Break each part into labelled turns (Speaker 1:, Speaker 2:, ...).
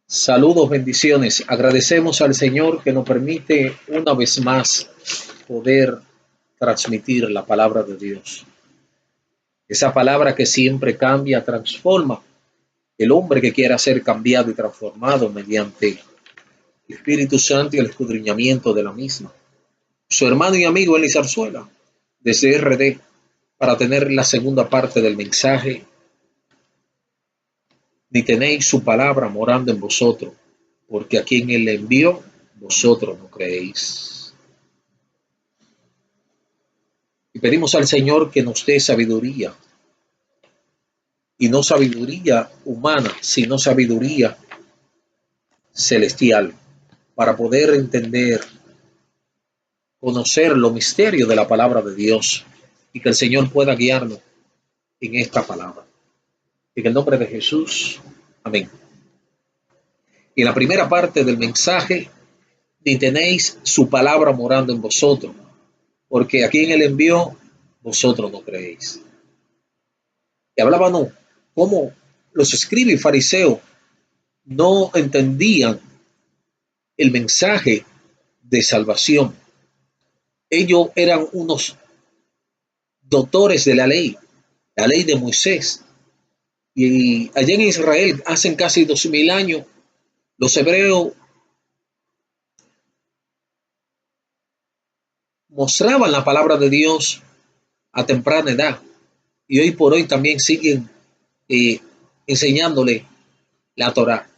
Speaker 1: Saludos, bendiciones. Agradecemos al Señor que nos permite una vez más poder transmitir la palabra de Dios. Esa palabra que siempre cambia, transforma. El hombre que quiera ser cambiado y transformado mediante el Espíritu Santo y el escudriñamiento de la misma. Su hermano y amigo Eli Zarzuela, desde RD, para tener la segunda parte del mensaje. Ni tenéis su palabra morando en vosotros, porque a quien él le envió, vosotros no creéis. Y pedimos al Señor que nos dé sabiduría, y no sabiduría humana, sino sabiduría celestial, para poder entender, conocer los misterios de la palabra de Dios, y que el Señor pueda guiarnos en esta palabra. En el nombre de Jesús, amén. Y en la primera parte del mensaje, ni tenéis su palabra morando en vosotros, porque a quien él envió, vosotros no creéis. Y hablábamos cómo los escribas y fariseos no entendían el mensaje de salvación. Ellos eran unos doctores de la ley de Moisés. Y allá en Israel, hace casi 2000 años, los hebreos mostraban la palabra de Dios a temprana edad. Y hoy por hoy también siguen eh, enseñándole la Torá,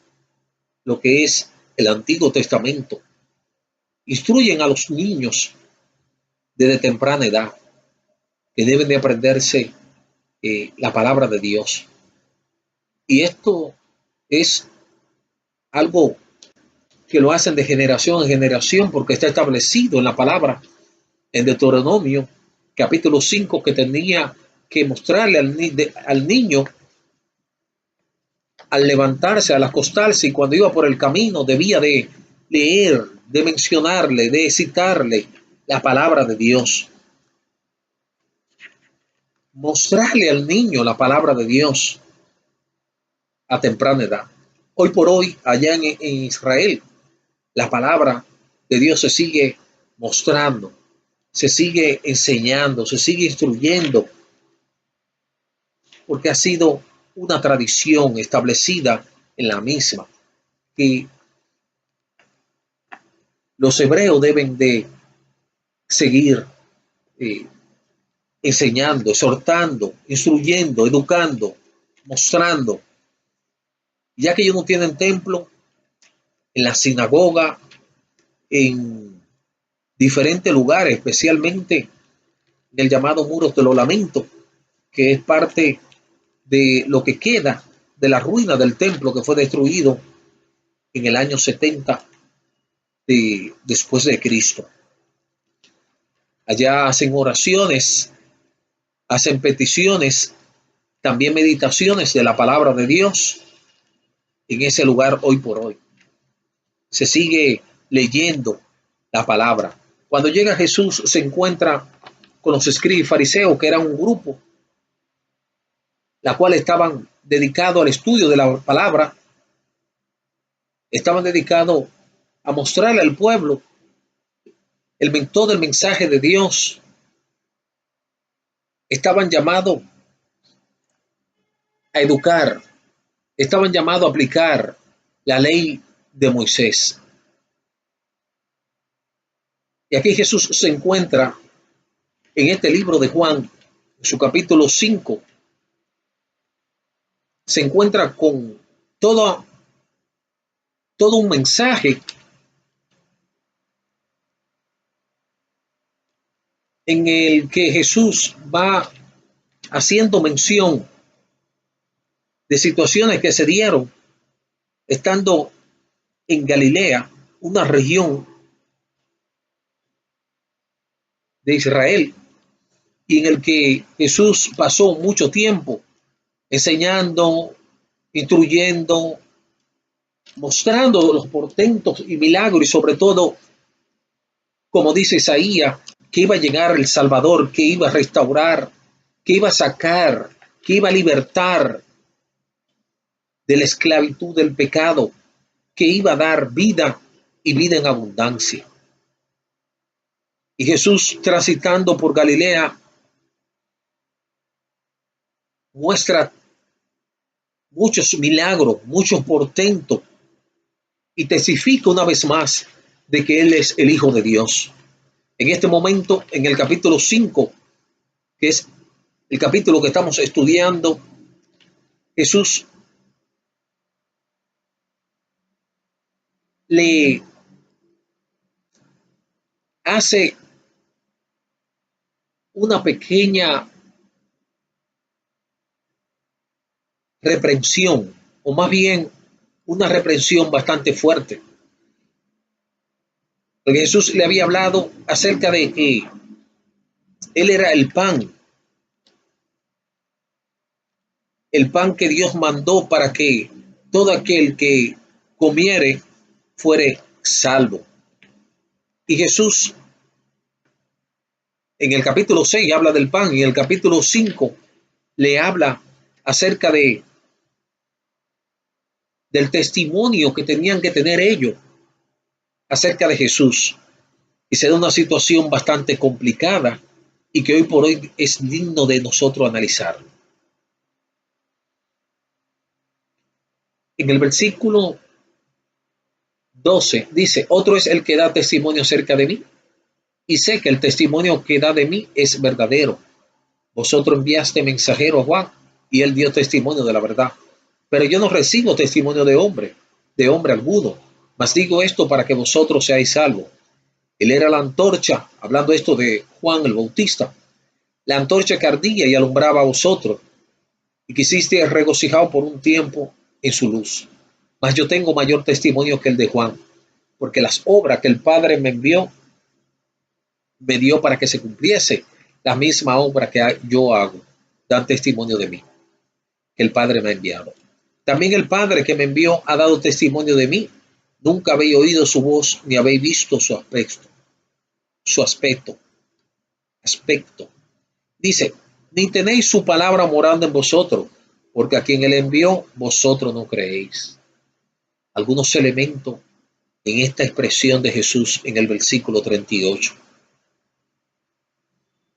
Speaker 1: lo que es el Antiguo Testamento. Instruyen a los niños desde temprana edad que deben de aprenderse la palabra de Dios. Y esto es algo que lo hacen de generación en generación porque está establecido en la palabra, en Deuteronomio, capítulo 5, que tenía que mostrarle al niño al levantarse, al acostarse y cuando iba por el camino debía de leer, de mencionarle, de citarle la palabra de Dios. Mostrarle al niño la palabra de Dios a temprana edad. Hoy por hoy, allá en Israel, la palabra de Dios se sigue mostrando, se sigue enseñando, se sigue instruyendo, porque ha sido una tradición establecida en la misma, que los hebreos deben de seguir eh, enseñando, exhortando, instruyendo, educando, mostrando. Ya que ellos no tienen templo, en la sinagoga, en diferentes lugares, especialmente en el llamado Muros de los Lamentos, que es parte de lo que queda de la ruina del templo que fue destruido en el año 70 después de Cristo. Allá hacen oraciones, hacen peticiones, también meditaciones de la palabra de Dios en ese lugar hoy por hoy. Se sigue leyendo la palabra. Cuando llega Jesús se encuentra con los escribas y fariseos, que eran un grupo, la cual estaban dedicados al estudio de la palabra, estaban dedicados a mostrarle al pueblo todo el mensaje de Dios. Estaban llamados a educar, estaban llamados a aplicar la ley de Moisés. Y aquí Jesús se encuentra en este libro de Juan, en su capítulo 5, se encuentra con todo un mensaje en el que Jesús va haciendo mención de situaciones que se dieron estando en Galilea, una región de Israel, y en el que Jesús pasó mucho tiempo enseñando, instruyendo, mostrando los portentos y milagros, y sobre todo, como dice Isaías, que iba a llegar el Salvador, que iba a restaurar, que iba a sacar, que iba a libertar de la esclavitud del pecado, que iba a dar vida y vida en abundancia. Y Jesús, transitando por Galilea, muestra muchos milagros, muchos portentos, y testifica una vez más de que Él es el Hijo de Dios. En este momento, en el capítulo 5, que es el capítulo que estamos estudiando, Jesús le hace una pequeña reprensión, o más bien una reprensión bastante fuerte. Porque Jesús le había hablado acerca de que Él era el pan que Dios mandó para que todo aquel que comiere fuere salvo. Y Jesús en el capítulo 6 habla del pan, y en el capítulo 5 le habla acerca del testimonio que tenían que tener ellos acerca de Jesús. Y se da una situación bastante complicada y que hoy por hoy es digno de nosotros analizar. En el versículo 12 dice: otro es el que da testimonio acerca de mí, y sé que el testimonio que da de mí es verdadero. Vosotros enviaste mensajero a Juan, y él dio testimonio de la verdad. Pero yo no recibo testimonio de hombre alguno, mas digo esto para que vosotros seáis salvos. Él era la antorcha, hablando esto de Juan el Bautista, la antorcha que ardía y alumbraba a vosotros, y quisiste regocijado por un tiempo en su luz. Mas yo tengo mayor testimonio que el de Juan, porque las obras que el Padre me dio para que se cumpliese la misma obra que yo hago, dan testimonio de mí, que el Padre me ha enviado. También el Padre que me envió ha dado testimonio de mí. Nunca habéis oído su voz, ni habéis visto su aspecto. Dice: ni tenéis su palabra morando en vosotros, porque a quien él envió, vosotros no creéis. Algunos elementos en esta expresión de Jesús en el versículo 38.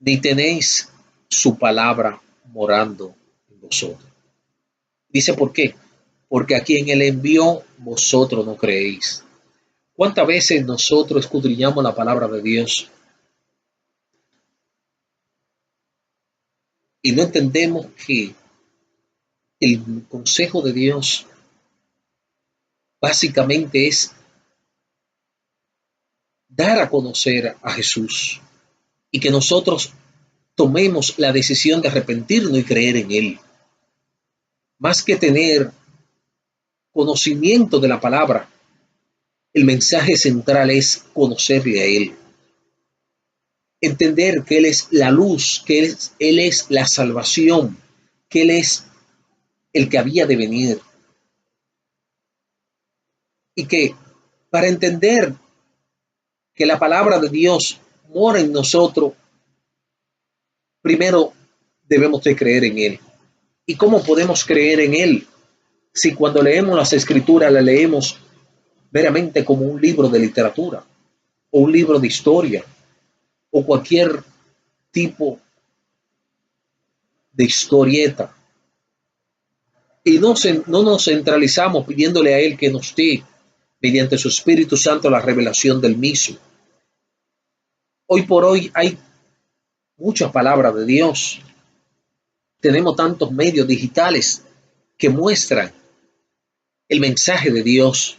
Speaker 1: Ni tenéis su palabra morando en vosotros. Dice: ¿por qué? Porque a quien él envió, vosotros no creéis. ¿Cuántas veces nosotros escudriñamos la palabra de Dios y no entendemos que el consejo de Dios básicamente es dar a conocer a Jesús, y que nosotros tomemos la decisión de arrepentirnos y creer en Él? Más que tener conocimiento de la palabra, el mensaje central es conocerle a Él. Entender que Él es la luz, que Él es la salvación, que Él es el que había de venir. Y que para entender que la palabra de Dios mora en nosotros, primero debemos de creer en Él. ¿Y cómo podemos creer en Él? Si cuando leemos las Escrituras, las leemos meramente como un libro de literatura, o un libro de historia, o cualquier tipo de historieta. Y no nos centralizamos pidiéndole a Él que nos dé, mediante su Espíritu Santo, la revelación del mismo. Hoy por hoy hay muchas palabras de Dios. Tenemos tantos medios digitales que muestran el mensaje de Dios.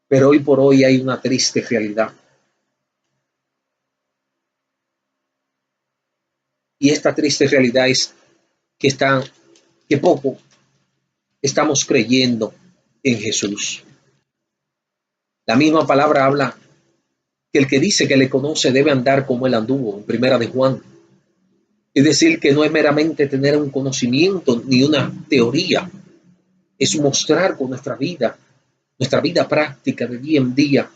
Speaker 1: Pero hoy por hoy hay una triste realidad. Y esta triste realidad es que poco estamos creyendo en Jesús. La misma palabra habla que el que dice que le conoce debe andar como él anduvo, en primera de Juan. Es decir, que no es meramente tener un conocimiento ni una teoría, es mostrar con nuestra vida práctica de día en día,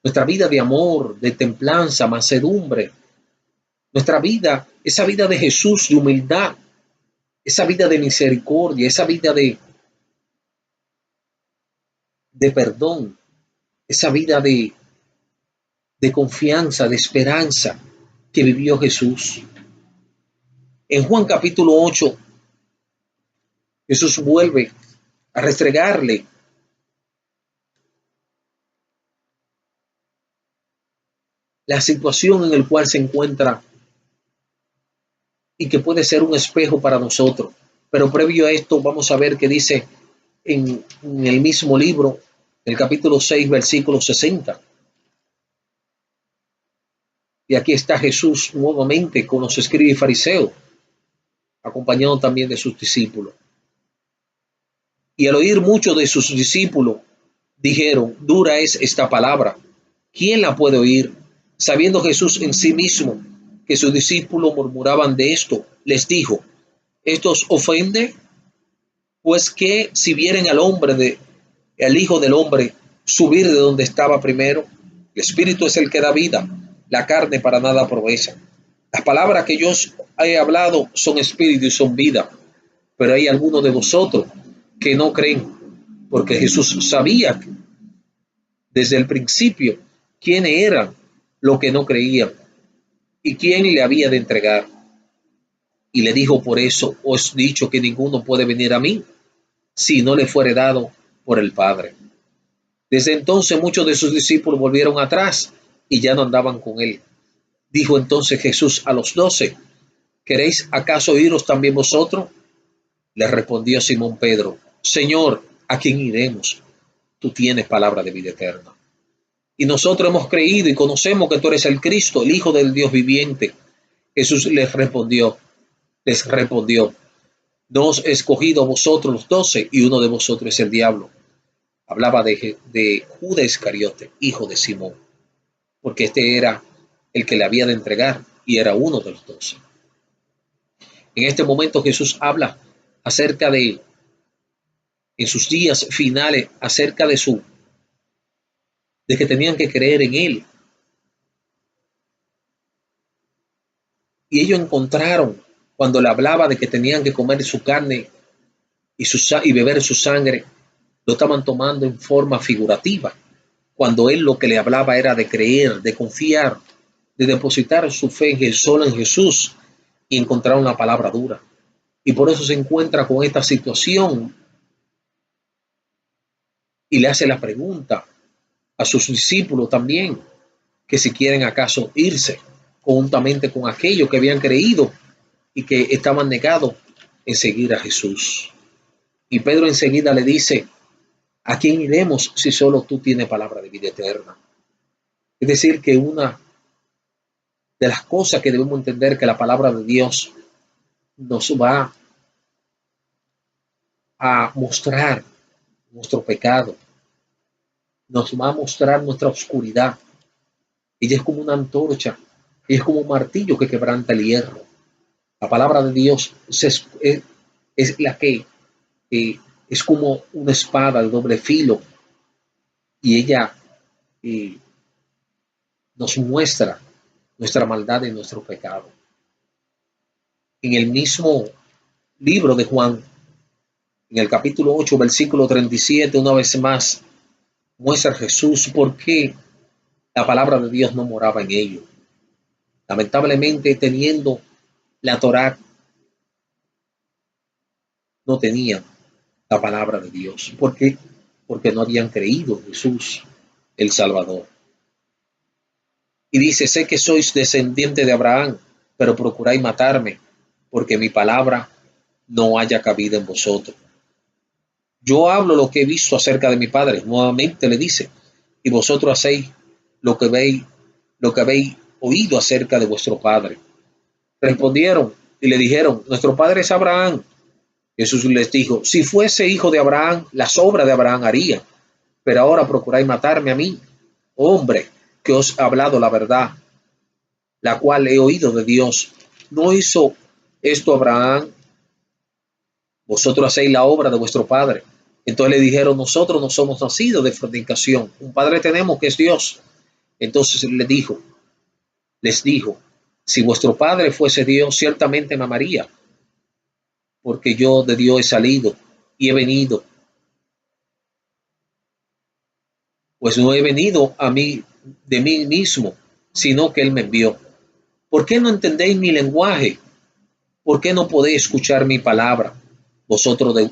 Speaker 1: nuestra vida de amor, de templanza, mansedumbre, nuestra vida, esa vida de Jesús, de humildad, esa vida de misericordia, esa vida de perdón, esa vida de confianza, de esperanza que vivió Jesús. En Juan capítulo 8, Jesús vuelve a restregarle la situación en la cual se encuentra y que puede ser un espejo para nosotros. Pero previo a esto, vamos a ver que dice en el mismo libro, el capítulo 6, versículo 60. Y aquí está Jesús nuevamente con los escribas y fariseos, acompañado también de sus discípulos. Y al oír muchos de sus discípulos, dijeron, dura es esta palabra, ¿quién la puede oír? Sabiendo Jesús en sí mismo que sus discípulos murmuraban de esto, les dijo, ¿esto os ofende? Pues que si vieren al Hijo del Hombre subir de donde estaba primero, el Espíritu es el que da vida, la carne para nada aprovecha. Las palabras que yo os he hablado son espíritu y son vida, pero hay algunos de vosotros que no creen, porque Jesús sabía desde el principio quiénes eran los que no creían y quién le había de entregar. Y le dijo, por eso os he dicho que ninguno puede venir a mí si no le fuere dado por el Padre. Desde entonces muchos de sus discípulos volvieron atrás y ya no andaban con él. Dijo entonces Jesús a los 12, ¿queréis acaso iros también vosotros? Le respondió Simón Pedro, Señor, ¿a quién iremos? Tú tienes palabra de vida eterna. Y nosotros hemos creído y conocemos que tú eres el Cristo, el Hijo del Dios viviente. Jesús les respondió, no os he escogido a vosotros los 12 y uno de vosotros es el diablo. Hablaba de Judas Iscariote, hijo de Simón, porque este era el que le había de entregar y era uno de los 12. En este momento Jesús habla acerca de, en sus días finales, acerca de que tenían que creer en él. Y ellos encontraron, cuando le hablaba de que tenían que comer su carne y beber su sangre, lo estaban tomando en forma figurativa, cuando él lo que le hablaba era de creer, de confiar, de depositar su fe solo en Jesús y encontrar una palabra dura. Y por eso se encuentra con esta situación y le hace la pregunta a sus discípulos también, que si quieren acaso irse conjuntamente con aquellos que habían creído y que estaban negados en seguir a Jesús. Y Pedro enseguida le dice, ¿a quién iremos si solo tú tienes palabra de vida eterna? Es decir, que una de las cosas que debemos entender que la palabra de Dios nos va a mostrar nuestro pecado, nos va a mostrar nuestra oscuridad. Ella es como una antorcha, ella es como un martillo que quebranta el hierro. La palabra de Dios es la que es como una espada de doble filo y ella eh, nos muestra nuestra maldad y nuestro pecado. En el mismo libro de Juan, en el capítulo 8, versículo 37, una vez más, muestra a Jesús por qué la palabra de Dios no moraba en ellos. Lamentablemente, teniendo la Torá, no tenían la palabra de Dios. ¿Por qué? Porque no habían creído en Jesús, el Salvador. Y dice, sé que sois descendiente de Abraham, pero procuráis matarme, porque mi palabra no haya cabida en vosotros. Yo hablo lo que he visto acerca de mi Padre, nuevamente le dice, y vosotros hacéis lo que habéis oído acerca de vuestro Padre. Respondieron y le dijeron, nuestro Padre es Abraham. Jesús les dijo, si fuese hijo de Abraham, las obras de Abraham haría, pero ahora procuráis matarme a mí, hombre, que os he hablado la verdad, la cual he oído de Dios. ¿No hizo esto Abraham? Vosotros hacéis la obra de vuestro padre. Entonces le dijeron, nosotros no somos nacidos de fornicación, un padre tenemos que es Dios. Entonces les dijo, si vuestro padre fuese Dios, ciertamente me amaría, porque yo de Dios he salido y he venido pues no he venido a mí de mí mismo, sino que Él me envió. ¿Por qué no entendéis mi lenguaje? ¿Por qué no podéis escuchar mi palabra? Vosotros,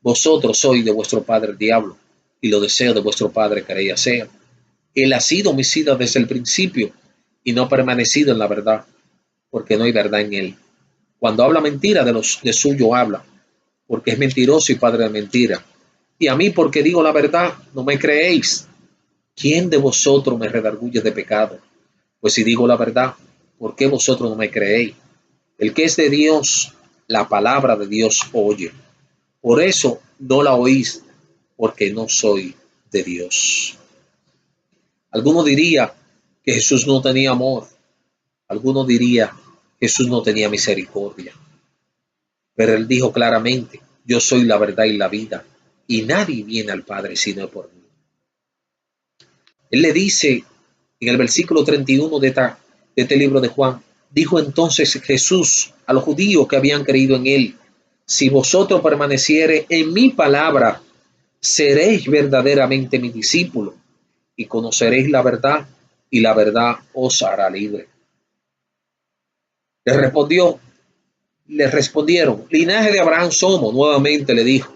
Speaker 1: vosotros sois de vuestro padre el diablo, y los deseos de vuestro padre queréis hacer. Él ha sido homicida desde el principio, y no ha permanecido en la verdad, porque no hay verdad en él. Cuando habla mentira, de suyo habla, porque es mentiroso y padre de mentira. Y a mí, porque digo la verdad, no me creéis. ¿Quién de vosotros me redarguye de pecado? Pues si digo la verdad, ¿por qué vosotros no me creéis? El que es de Dios, la palabra de Dios oye. Por eso no la oís, porque no soy de Dios. Alguno diría que Jesús no tenía amor. Alguno diría que Jesús no tenía misericordia. Pero él dijo claramente, yo soy la verdad y la vida, y nadie viene al Padre sino por mí. Él le dice en el versículo 31 de este libro de Juan, dijo entonces Jesús a los judíos que habían creído en él, si vosotros permaneciere en mi palabra, seréis verdaderamente mi discípulo y conoceréis la verdad y la verdad os hará libre. Le respondió, le respondieron, linaje de Abraham somos, nuevamente le dijo.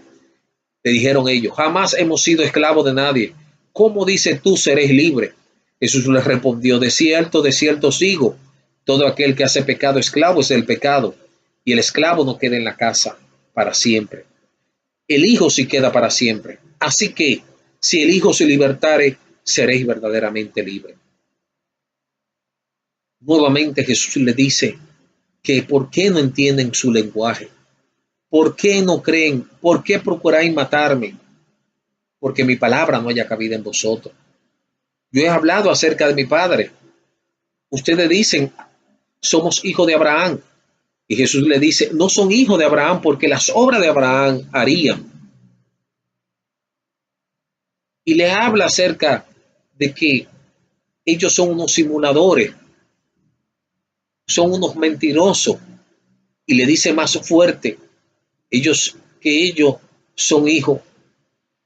Speaker 1: Le dijeron ellos, jamás hemos sido esclavos de nadie. ¿Cómo dices tú seréis libre? Jesús les respondió, de cierto os digo, todo aquel que hace pecado esclavo es del pecado, y el esclavo no queda en la casa para siempre. El Hijo sí queda para siempre. Así que, si el Hijo se libertare, seréis verdaderamente libres. Nuevamente Jesús le dice que por qué no entienden su lenguaje, por qué no creen, por qué procuráis matarme, porque mi palabra no haya cabida en vosotros. Yo he hablado acerca de mi Padre. Ustedes dicen, somos hijos de Abraham. Y Jesús le dice, no son hijos de Abraham porque las obras de Abraham harían. Y le habla acerca de que ellos son unos simuladores, son unos mentirosos. Y le dice más fuerte, ellos son hijos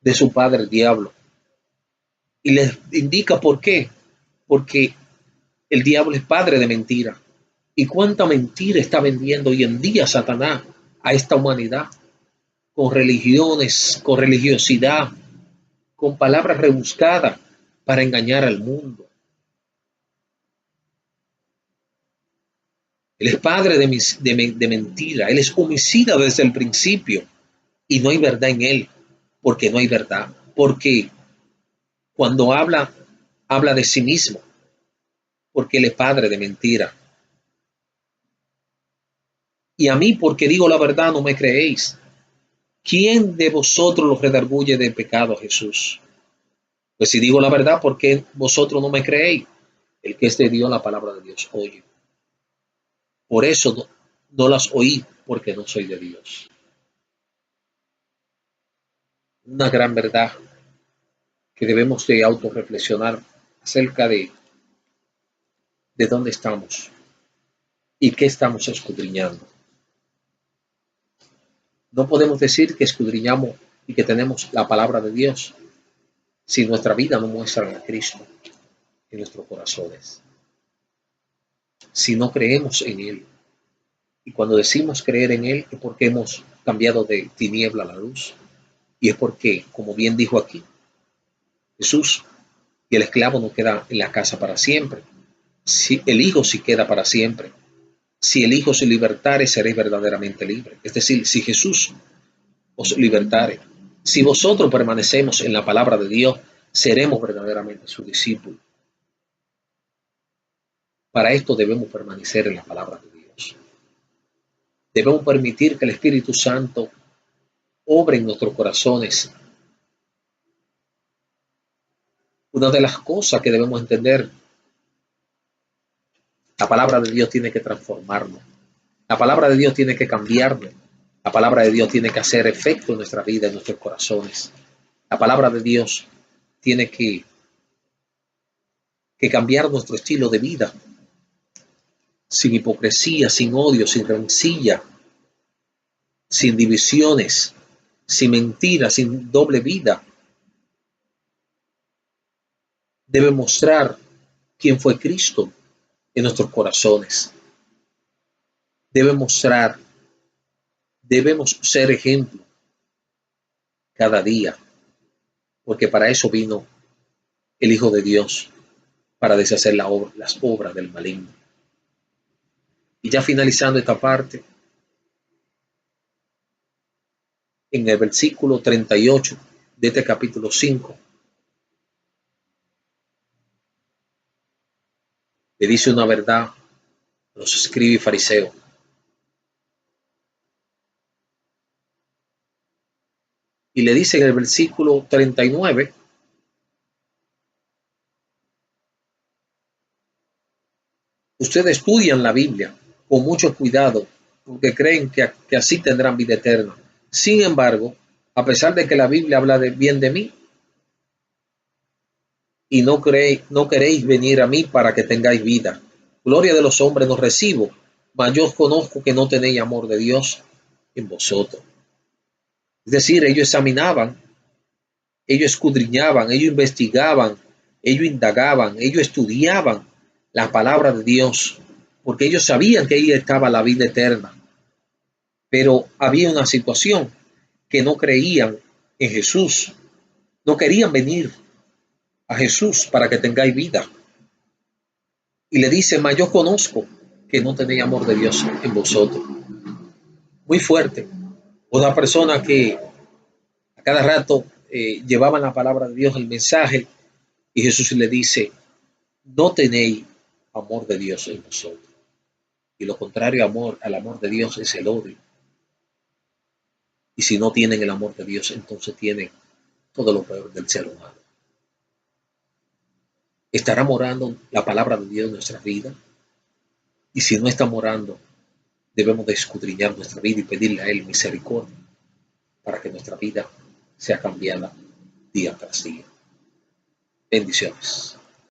Speaker 1: de su padre el diablo. Y les indica por qué. Porque el diablo es padre de mentira. ¿Y cuánta mentira está vendiendo hoy en día Satanás a esta humanidad? Con religiones, con religiosidad, con palabras rebuscadas para engañar al mundo. Él es padre de mentira, él es homicida desde el principio y no hay verdad en él, porque no hay verdad, porque cuando habla, habla de sí mismo, porque él es padre de mentira. Y a mí, porque digo la verdad, no me creéis. ¿Quién de vosotros los redarguye de pecado, Jesús? Pues si digo la verdad, ¿por qué vosotros no me creéis? El que es de Dios, la palabra de Dios oye. Por eso no las oí, porque no soy de Dios. Una gran verdad que debemos de autorreflexionar acerca de dónde estamos y qué estamos escudriñando. No podemos decir que escudriñamos y que tenemos la palabra de Dios si nuestra vida no muestra a Cristo en nuestros corazones. Si no creemos en Él. Y cuando decimos creer en Él es porque hemos cambiado de tiniebla a la luz. Y es porque, como bien dijo aquí Jesús, y el esclavo no queda en la casa para siempre. Si el Hijo sí queda para siempre. Si el Hijo se libertare, seréis verdaderamente libres. Es decir, si Jesús os libertare, si vosotros permanecemos en la palabra de Dios, seremos verdaderamente sus discípulos. Para esto debemos permanecer en la palabra de Dios. Debemos permitir que el Espíritu Santo obre en nuestros corazones. Una de las cosas que debemos entender, la palabra de Dios tiene que transformarnos. La palabra de Dios tiene que cambiarnos. La palabra de Dios tiene que hacer efecto en nuestra vida, en nuestros corazones. La palabra de Dios tiene que cambiar nuestro estilo de vida, sin hipocresía, sin odio, sin rencilla, sin divisiones, sin mentiras, sin doble vida. debe mostrar quién fue Cristo en nuestros corazones. Debe mostrar, debemos ser ejemplo cada día, porque para eso vino el Hijo de Dios, para deshacer las obras del maligno. Y ya finalizando esta parte, en el versículo 38 de este capítulo 5, le dice una verdad a los escribas y fariseos. Y le dice en el versículo 39, ustedes estudian la Biblia con mucho cuidado porque creen que así tendrán vida eterna. Sin embargo, a pesar de que la Biblia habla bien de mí, y no queréis venir a mí para que tengáis vida. Gloria de los hombres no recibo, mas yo os conozco que no tenéis amor de Dios en vosotros. Es decir, ellos examinaban, ellos escudriñaban, ellos investigaban, ellos indagaban, ellos estudiaban la palabra de Dios, porque ellos sabían que ahí estaba la vida eterna. Pero había una situación, que no creían en Jesús, no querían venir a Jesús para que tengáis vida. Y le dice, mas yo conozco que no tenéis amor de Dios en vosotros. Muy fuerte. Una persona que a cada rato llevaban la palabra de Dios, el mensaje, y Jesús le dice, no tenéis amor de Dios en vosotros. Y lo contrario al amor de Dios es el odio. Y si no tienen el amor de Dios, entonces tienen todo lo peor del ser humano. ¿Estará morando la palabra de Dios en nuestra vida? Y si no está morando, debemos de escudriñar nuestra vida y pedirle a Él misericordia para que nuestra vida sea cambiada día tras día. Bendiciones.